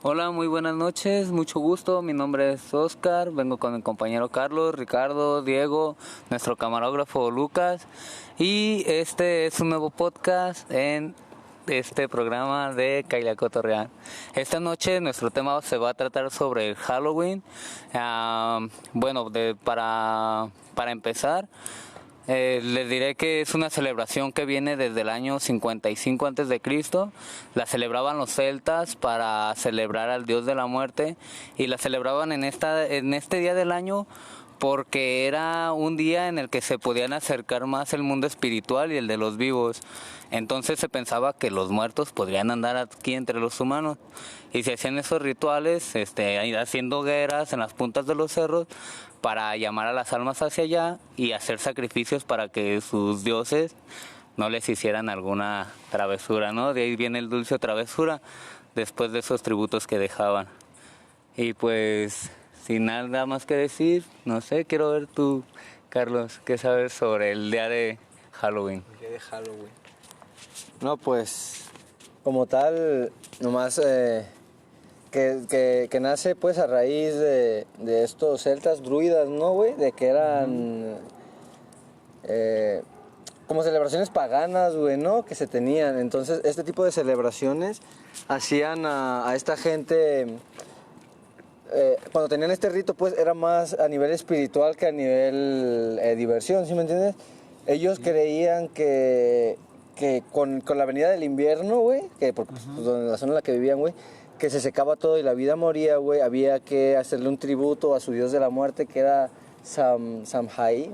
Hola, muy buenas noches, mucho gusto. Mi nombre es Oscar, vengo con mi compañero Carlos, Ricardo, Diego, nuestro camarógrafo Lucas, y este es un nuevo podcast en este programa de Kaila Cotorreal. Esta noche nuestro tema se va a tratar sobre el Halloween. Para empezar, les diré que es una celebración que viene desde el año 55 antes de Cristo. La celebraban los celtas para celebrar al dios de la muerte, y la celebraban en este día del año porque era un día en el que se podían acercar más el mundo espiritual y el de los vivos. Entonces se pensaba que los muertos podrían andar aquí entre los humanos, y se hacían esos rituales, haciendo hogueras en las puntas de los cerros para llamar a las almas hacia allá y hacer sacrificios para que sus dioses no les hicieran alguna travesura, ¿no? De ahí viene el dulce o travesura, después de esos tributos que dejaban. Y pues, sin nada más que decir, no sé, quiero ver tú, Carlos, ¿qué sabes sobre el día de Halloween? El día de Halloween. No, pues, como tal, nomás que nace pues a raíz de estos celtas druidas, ¿no, güey? De que eran como celebraciones paganas, güey, ¿no? Que se tenían. Entonces, este tipo de celebraciones hacían a esta gente... cuando tenían este rito, pues era más a nivel espiritual que a nivel diversión, ¿sí me entiendes? Ellos creían que con la venida del invierno, güey, que por donde la zona en la que vivían, güey, que se secaba todo y la vida moría, güey, había que hacerle un tributo a su dios de la muerte, que era Samhain,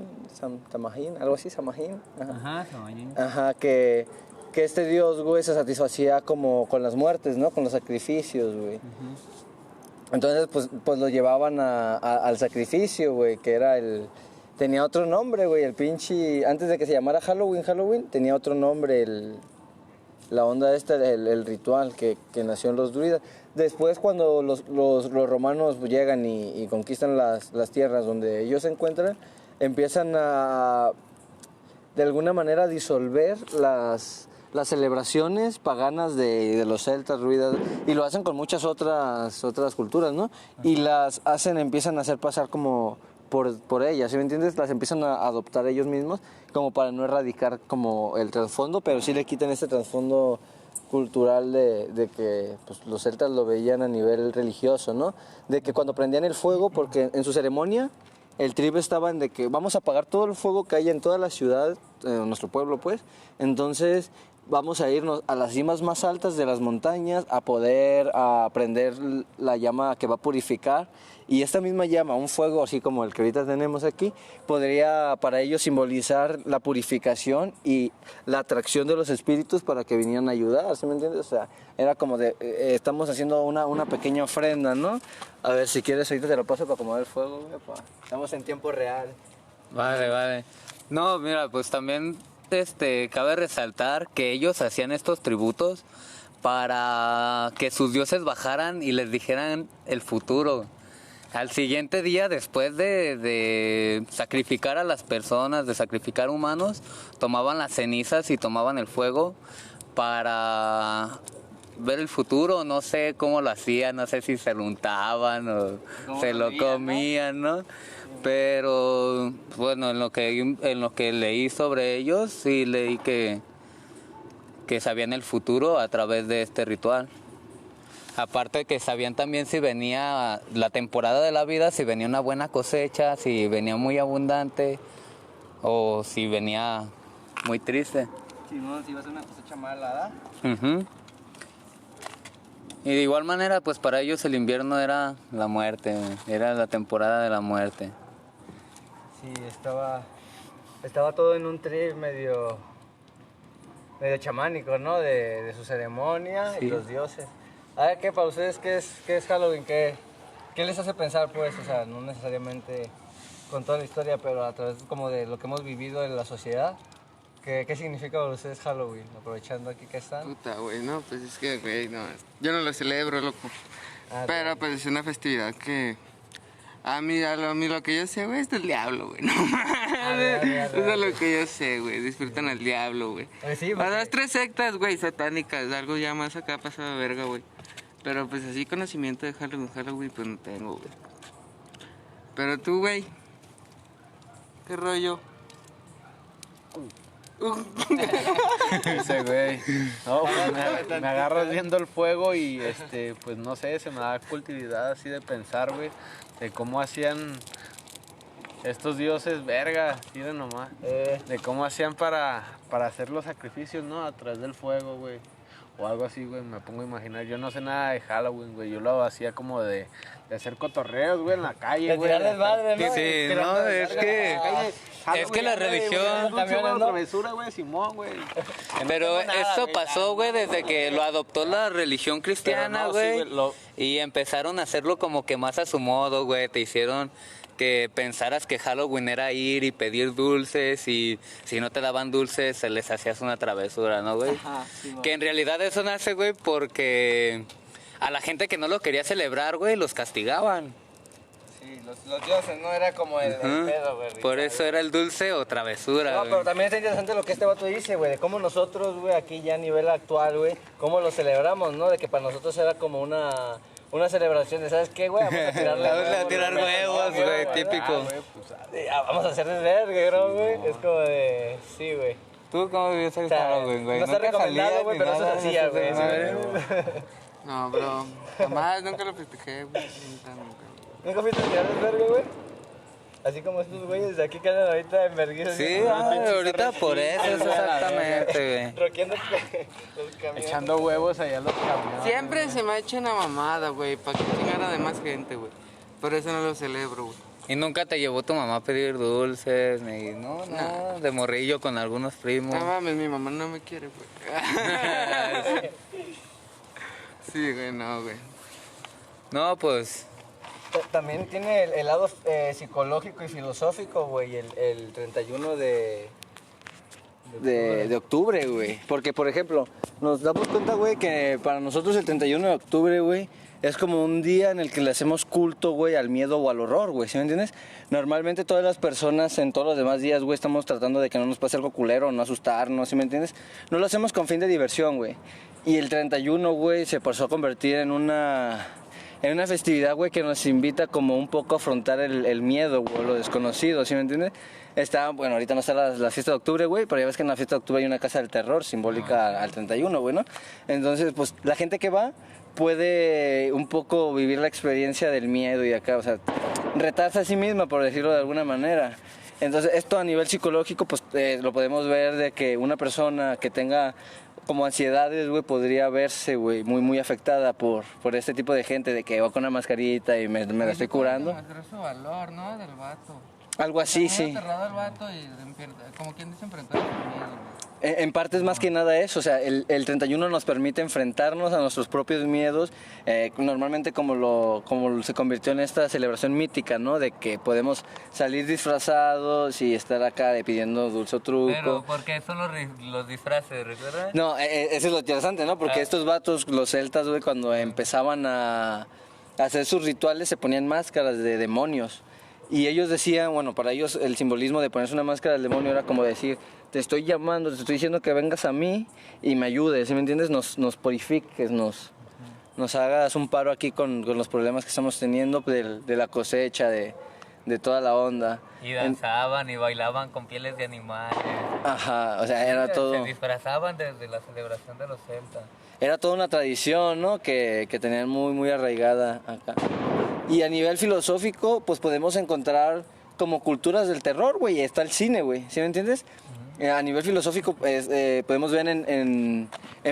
algo así, Samhain. Ajá, Samhain. Ajá, que este dios, güey, se satisfacía como con las muertes, ¿no? Con los sacrificios, güey. Entonces, pues lo llevaban al sacrificio, güey, que era tenía otro nombre, güey, el pinche... Antes de que se llamara Halloween, tenía otro nombre, la onda esta, el ritual que nació en los druidas. Después, cuando los romanos llegan y conquistan las tierras donde ellos se encuentran, empiezan a, de alguna manera, disolver las celebraciones paganas de los celtas, druidas, y lo hacen con muchas otras culturas, ¿no? Y empiezan a hacer pasar como por ellas, ¿sí me entiendes? Las empiezan a adoptar ellos mismos, como para no erradicar como el trasfondo, pero sí le quitan este trasfondo cultural de que pues, los celtas lo veían a nivel religioso, ¿no? De que cuando prendían el fuego, porque en su ceremonia el trip estaba en de que vamos a apagar todo el fuego que hay en toda la ciudad, en nuestro pueblo, pues. Entonces vamos a irnos a las cimas más altas de las montañas a poder prender la llama que va a purificar. Y esta misma llama, un fuego así como el que ahorita tenemos aquí, podría para ellos simbolizar la purificación y la atracción de los espíritus para que vinieran a ayudar, ¿sí me entiendes? O sea, era como de, estamos haciendo una pequeña ofrenda, ¿no? A ver, si quieres, ahorita te lo paso para acomodar el fuego, güey, estamos en tiempo real. Vale. No, mira, pues también cabe resaltar que ellos hacían estos tributos para que sus dioses bajaran y les dijeran el futuro. Al siguiente día, después de sacrificar a las personas, de sacrificar humanos, tomaban las cenizas y tomaban el fuego para ver el futuro. No sé cómo lo hacían, no sé si se lo untaban o se lo comían, ¿no? Pero bueno, en lo que leí sobre ellos, sí leí que sabían el futuro a través de este ritual. Aparte que sabían también si venía la temporada de la vida, si venía una buena cosecha, si venía muy abundante o si venía muy triste. Si no, si iba a ser una cosecha mala, Y de igual manera, pues para ellos el invierno era la muerte, era la temporada de la muerte. Sí, estaba todo en un trip medio chamánico, ¿no? De su ceremonia, sí. Y los dioses. A ver, ¿qué para ustedes qué es Halloween? ¿Qué les hace pensar, pues? O sea, no necesariamente con toda la historia, pero a través como de lo que hemos vivido en la sociedad. ¿Qué significa para ustedes Halloween? Aprovechando aquí que están. Puta, güey, no, pues es que, güey, no. Yo no lo celebro, loco. Pero pues es una festividad que... A mí lo que yo sé, güey, es del diablo, güey. No mames. Eso es lo que yo sé, güey. Disfrutan al diablo, güey. Sí, a las 3 sectas, güey, satánicas. Algo ya más acá pasado de verga, güey. Pero pues así conocimiento de Halloween pues no tengo, güey. Pero tú, güey, ¿qué rollo? Ese güey. No, pues me agarras viendo el fuego y pues no sé, se me da cultividad así de pensar, güey, de cómo hacían estos dioses verga, miren nomás. De cómo hacían para hacer los sacrificios, ¿no? A través del fuego, güey. O algo así, güey, me pongo a imaginar. Yo no sé nada de Halloween, güey. Yo lo hacía como de hacer cotorreos, güey, en la calle, güey. De tirarles madre, ¿no? Sí, no, es que la religión... Travesura, güey, Simón, güey. Pero esto pasó, güey, desde que lo adoptó la religión cristiana, güey. Y empezaron a hacerlo como que más a su modo, güey. Te hicieron que pensaras que Halloween era ir y pedir dulces y si no te daban dulces se les hacías una travesura, ¿no, güey? Ajá, sí, que en realidad eso nace, güey, porque a la gente que no lo quería celebrar, güey, los castigaban. Sí, los dioses, ¿no? Era como el pedo, güey. Por eso era el dulce o travesura, No, güey. pero también está interesante lo que este vato dice, güey, de cómo nosotros, güey, aquí ya a nivel actual, güey, cómo lo celebramos, ¿no? De que para nosotros era como una celebración de, ¿sabes qué, güey? Vamos a tirarle Vamos a tirar huevos, güey, típico. Vamos a hacer desvergue, bro, güey. Es como de, sí, güey. ¿Tú cómo vivías el O sea, Halloween, güey? no está ¿Nunca recomendado, salías güey, ni pero eso se nada? hacía, güey. No, bro, jamás, nunca lo festejé, güey. Nunca. ¿Nunca fuiste a tirar desvergue, güey? Así como estos güeyes de aquí que andan ahorita en vergüenza. Sí, ahorita por eso, exactamente, güey. Roqueando los camiones. Echando huevos allá en los camiones. Siempre se me ha hecho una mamada, güey, para que chingara de más gente, güey. Por eso no lo celebro, güey. ¿Y nunca te llevó tu mamá a pedir dulces? Ni, no, de morrillo con algunos primos. No mames, mi mamá no me quiere, güey. Sí, güey, no, güey. No, pues, También tiene el lado psicológico y filosófico, güey, el 31 de octubre, güey. Porque, por ejemplo, nos damos cuenta, güey, que para nosotros el 31 de octubre, güey, es como un día en el que le hacemos culto, güey, al miedo o al horror, güey, ¿sí me entiendes? Normalmente todas las personas en todos los demás días, güey, estamos tratando de que no nos pase algo culero, no asustarnos, ¿sí me entiendes? No lo hacemos con fin de diversión, güey. Y el 31, güey, se pasó a convertir en una festividad, güey, que nos invita como un poco a afrontar el miedo, güey, lo desconocido, ¿sí me entiendes? Bueno, ahorita no está la fiesta de octubre, güey, pero ya ves que en la fiesta de octubre hay una casa del terror simbólica al 31, güey, ¿no? Entonces, pues, la gente que va puede un poco vivir la experiencia del miedo y acá, o sea, retarse a sí misma, por decirlo de alguna manera. Entonces, esto a nivel psicológico, pues, lo podemos ver de que una persona que tenga como ansiedades, güey, podría verse, güey, muy afectada por este tipo de gente, de que va con una mascarita y me la estoy curando. Demostrar su valor, ¿no? Del vato. Algo así, sí. Aterrado al vato y como quien dice enfrentar su miedo, güey. En parte es más que nada eso, o sea, el 31 nos permite enfrentarnos a nuestros propios miedos, normalmente como se convirtió en esta celebración mítica, ¿no? De que podemos salir disfrazados y estar acá pidiendo dulce o truco. pero ¿por qué son los disfraces, recuerdas? No, eso es lo interesante, ¿no? Porque estos vatos, los celtas, güey, cuando empezaban a hacer sus rituales se ponían máscaras de demonios. Y ellos decían, bueno, para ellos el simbolismo de ponerse una máscara del demonio era como decir, te estoy llamando, te estoy diciendo que vengas a mí y me ayudes, ¿sí me entiendes? Nos purifiques, nos hagas un paro aquí con los problemas que estamos teniendo de la cosecha, de toda la onda. Y danzaban y bailaban con pieles de animales. Ajá, o sea, era todo... Se disfrazaban desde la celebración de los celtas. Era toda una tradición, ¿no? Que tenían muy arraigada acá. Y a nivel filosófico, pues podemos encontrar como culturas del terror, güey. Está el cine, güey. ¿Sí me entiendes? A nivel filosófico, pues, podemos ver en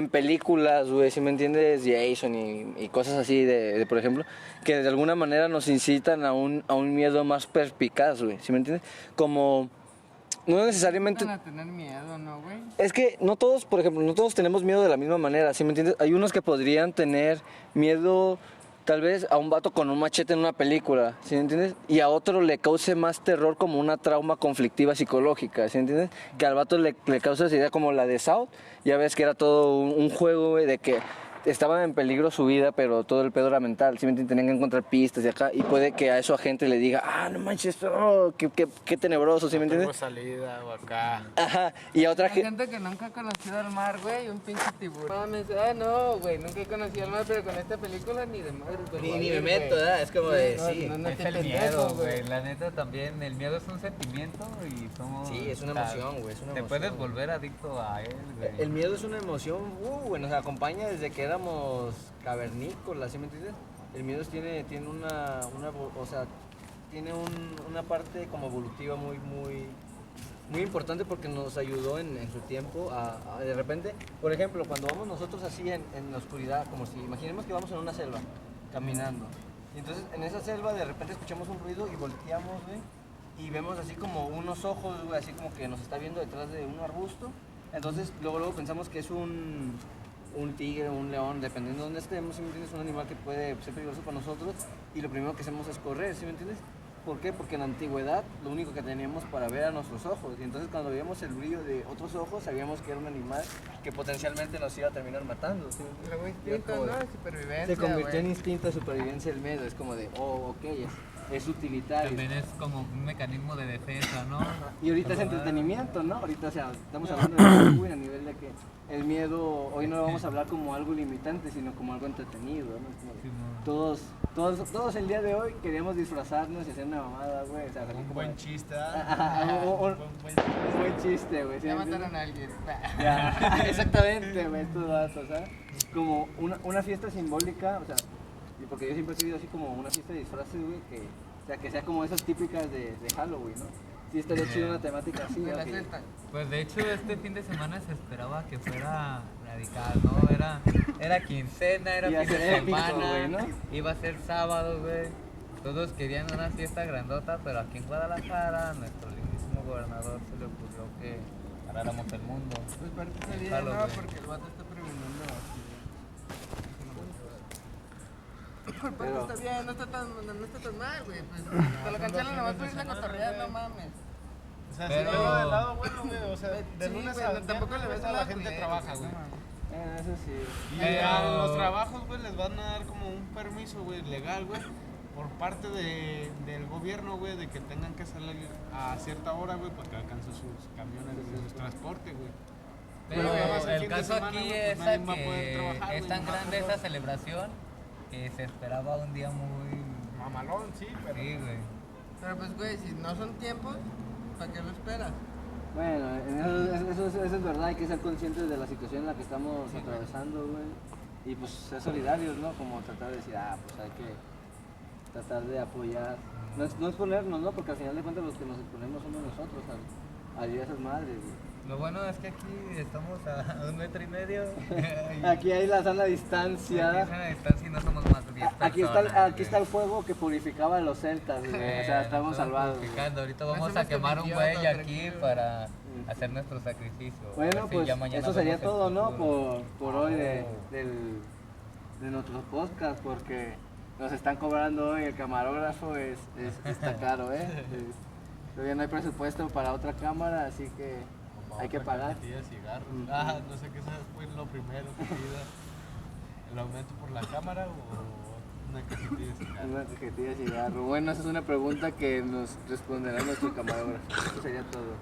películas, güey, ¿sí me entiendes? Jason y cosas así, por ejemplo, que de alguna manera nos incitan a un miedo más perspicaz, güey. ¿Sí me entiendes? Como... No necesariamente... Van a tener miedo, ¿no, güey? Es que no todos, por ejemplo, no todos tenemos miedo de la misma manera, ¿sí me entiendes? Hay unos que podrían tener miedo tal vez a un vato con un machete en una película, ¿sí me entiendes? Y a otro le cause más terror como una trauma conflictiva psicológica, ¿sí me entiendes? Que al vato le causa esa idea como la de South, ya ves que era todo un juego, güey, de que estaba en peligro su vida, pero todo el pedo era mental, ¿sí me entiendes? Tenían que encontrar pistas y acá, y puede que a eso a gente le diga, no manches, qué tenebroso, ¿sí me Tengo entiendes? salida o acá. Ajá, y a otra Hay gente... gente que nunca ha conocido el mar, güey, un pinche tiburón. Mames, no, güey, nunca he conocido el mar, pero con esta película ni de madre. Ni me meto, ¿verdad? Es como de, sí. No, Es te el pendejo, miedo, güey. La neta también, el miedo es un sentimiento y somos... Sí, es una emoción, güey, es una Te emoción. puedes volver adicto a él, güey. El miedo es una emoción, bueno, nos acompaña desde que éramos cavernícolas, ¿sí me entiendes? El miedo tiene o sea, tiene una parte como evolutiva muy importante porque nos ayudó en su tiempo de repente, por ejemplo, cuando vamos nosotros así en la oscuridad, como si, imaginemos que vamos en una selva, caminando, y entonces en esa selva de repente escuchamos un ruido y volteamos, güey, y vemos así como unos ojos, güey, así como que nos está viendo detrás de un arbusto. Entonces luego pensamos que es un tigre, un león, dependiendo de dónde estemos, ¿sí me entiendes? Un animal que puede ser peligroso para nosotros, y lo primero que hacemos es correr, ¿sí me entiendes? ¿Por qué? Porque en la antigüedad lo único que teníamos para ver eran nuestros ojos, y entonces cuando veíamos el brillo de otros ojos sabíamos que era un animal que potencialmente nos iba a terminar matando, ¿sí me entiendes? Luego Y es instinto, como ¿no? de- Supervivencia, Se convirtió en güey. instinto de supervivencia el miedo, es como de, ok, es utilitario. También es como un mecanismo de defensa, ¿no? Y ahorita es entretenimiento, ¿no? Ahorita, o sea, estamos hablando de miedo, güey, a nivel de que el miedo, hoy no lo vamos a hablar como algo limitante, sino como algo entretenido, ¿no? Es como de- todos el día de hoy queríamos disfrazarnos y hacer una mamada, güey. O sea, salir Un como buen de- chiste, un buen chiste, güey. ¿sí Ya me mataron entiendes? a alguien. Ya, exactamente, güey, estos vatos, ¿sabes? Como una fiesta simbólica, o sea, y porque yo siempre he querido así como una fiesta de disfraces, güey, que sea como esas típicas de Halloween, ¿no? Sí, estaría chido una temática así, De ¿no? la Que- celta. Pues de hecho este fin de semana se esperaba que fuera radical, ¿no? Era quincena, era Iba a fin de ser épico, semana, güey, ¿no? iba a ser sábado, güey. Todos querían una fiesta grandota, pero aquí en Guadalajara a nuestro lindísimo gobernador se le ocurrió que paráramos el mundo. Pues parte ese día, Jalo, no, güey. porque el vato está previniendo así. Por parte Pero- está bien, no está tan mal, güey. Pues te lo cancelan nomás por irse a cotorrear, no mames. O sea, Pero- si lo veo del lado bueno, güey. O sea, de Sí, lunes güey, a tampoco le ves viernes a la gente trabaja, güey. Eso sí. Y Pero- a los trabajos, güey, les van a dar como un permiso, güey, legal, güey, por parte del gobierno, güey, de que tengan que salir a cierta hora, güey, para que alcancen sus camiones de sus transporte, güey. Pero Bueno, nada más el el fin de caso semana, aquí güey, es pues nadie a va a poder que trabajar, es güey, tan nomás grande por esa dos. celebración que se esperaba un día muy... Mamalón, sí, pero... Sí, güey. Pero pues, güey, si no son tiempos, ¿para qué lo esperas? Bueno, eso es verdad, hay que ser conscientes de la situación en la que estamos atravesando, güey. Y pues ser solidarios, ¿no? Como tratar de decir, pues hay que tratar de apoyar. No exponernos, ¿no? Porque al final de cuentas los que nos exponemos somos nosotros a vivir esas madres, güey. Lo bueno es que aquí estamos a 1,5 metros. Aquí hay la sana Aquí distancia. es una distancia y no somos más de 10 Aquí personas, está el fuego que purificaba a los celtas, güey. O sea, estamos salvados, güey. purificando. Ahorita vamos Hacemos a quemar un idiota, buey aquí tranquilo. para hacer nuestro sacrificio. A Bueno, ver si pues ya mañana eso sería vemos el todo, ¿no? futuro. Por hoy de nuestro podcast, porque nos están cobrando hoy, el camarógrafo está caro, ¿eh? Todavía no hay presupuesto para otra cámara, así que hay que pagar. Cajetillas, cigarros. No sé qué fue lo primero que pida. ¿El aumento por la cámara o una cajetilla de cigarros? Una cajetilla de cigarro. Bueno, esa es una pregunta que nos responderá nuestro camarógrafo. Eso sería todo.